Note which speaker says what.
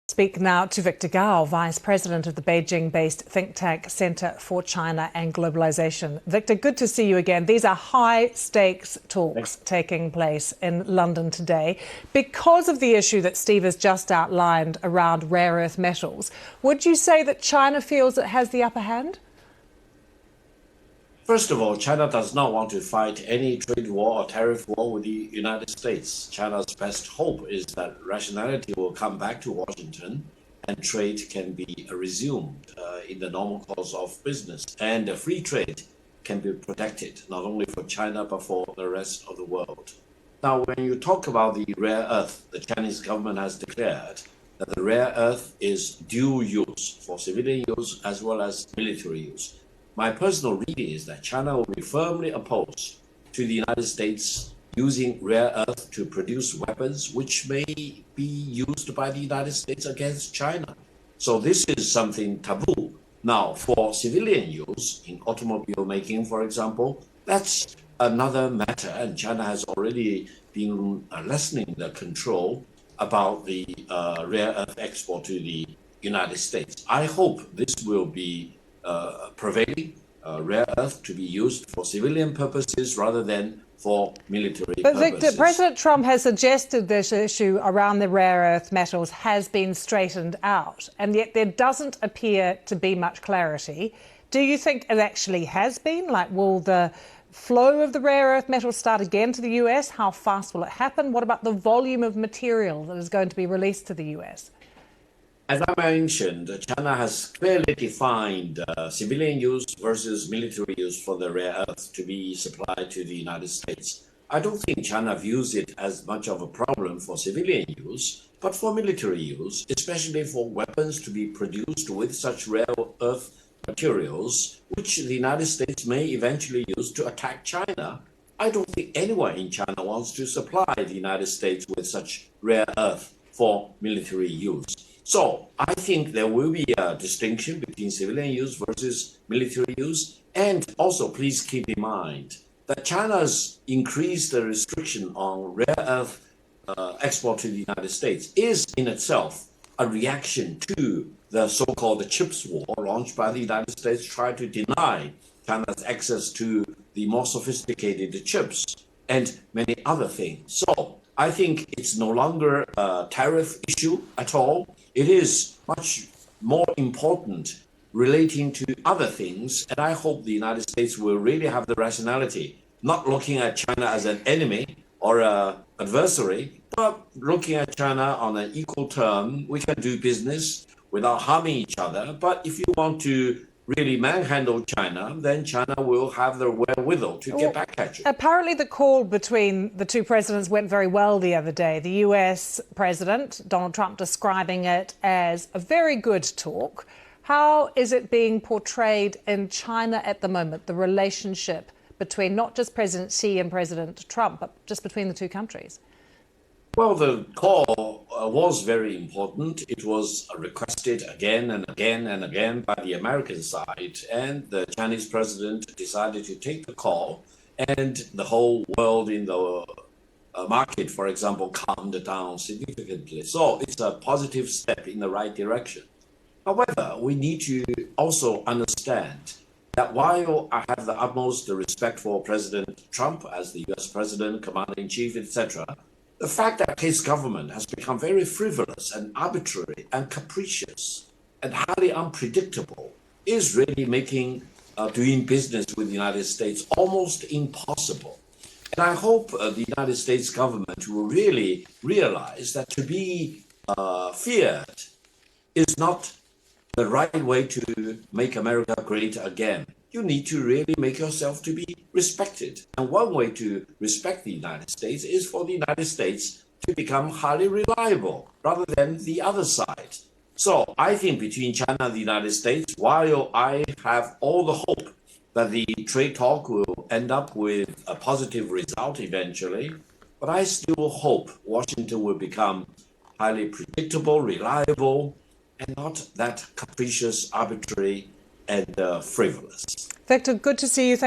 Speaker 1: Speak now to Victor Gao, Vice President of the Beijing-based think tank Centre for China and Globalisation. Victor, good to see you again. These are high-stakes talks taking place in London today. Because of the issue that Steve has just outlined around rare earth metals, would you say that China feels it has the upper hand?
Speaker 2: First of all, China does not want to fight any trade war or tariff war with the United States. China's best hope is that rationality will come back to Washington and trade can be resumed in the normal course of business. And free trade can be protected, not only for China, but for the rest of the world. Now, when you talk about the rare earth, the Chinese government has declared that the rare earth is dual use for civilian use as well as military use. My personal reading is that China will be firmly opposed to the United States using rare earth to produce weapons which may be used by the United States against China. So this is something taboo. Now, for civilian use in automobile making, for example, that's another matter, and China has already been lessening the control about the rare earth export to the United States. I hope this will be prevailing, rare earth to be used for civilian purposes rather than for military purposes.
Speaker 1: But Victor, President Trump has suggested this issue around the rare earth metals has been straightened out, and yet there doesn't appear to be much clarity. Do you think it actually has been? Like, will the flow of the rare earth metals start again to the US? How fast will it happen? What about the volume of material that is going to be released to the US?
Speaker 2: As I mentioned, China has clearly defined civilian use versus military use for the rare earth to be supplied to the United States. I don't think China views it as much of a problem for civilian use, but for military use, especially for weapons to be produced with such rare earth materials, which the United States may eventually use to attack China. I don't think anyone in China wants to supply the United States with such rare earth for military use. So I think there will be a distinction between civilian use versus military use. And also, please keep in mind that China's increased restriction on rare earth export to the United States is in itself a reaction to the so-called chips war launched by the United States, trying to deny China's access to the more sophisticated chips and many other things. So I think it's no longer a tariff issue at all. It is much more important relating to other things. And I hope the United States will really have the rationality, not looking at China as an enemy or an adversary, but looking at China on an equal term. We can do business without harming each other. But if you want to really manhandle China, then China will have the wherewithal to get back at you.
Speaker 1: Apparently the call between the two presidents went very well the other day. The US President, Donald Trump, describing it as a very good talk. How is it being portrayed in China at the moment, the relationship between not just President Xi and President Trump, but just between the two countries?
Speaker 2: Well, the call was very important. It was requested again and again and again by the American side, and the Chinese president decided to take the call, and the whole world in the market, for example, calmed down significantly. So it's a positive step in the right direction. However, we need to also understand that while I have the utmost respect for President Trump as the US president, commander-in-chief, etc., the fact that his government has become very frivolous and arbitrary and capricious and highly unpredictable is really making doing business with the United States almost impossible. And I hope the United States government will really realize that to be feared is not the right way to make America great again. You need to really make yourself to be respected. And one way to respect the United States is for the United States to become highly reliable rather than the other side. So I think between China and the United States, while I have all the hope that the trade talk will end up with a positive result eventually, but I still hope Washington will become highly predictable, reliable, and not that capricious, arbitrary, and frivolous.
Speaker 1: Victor, good to see you. Thank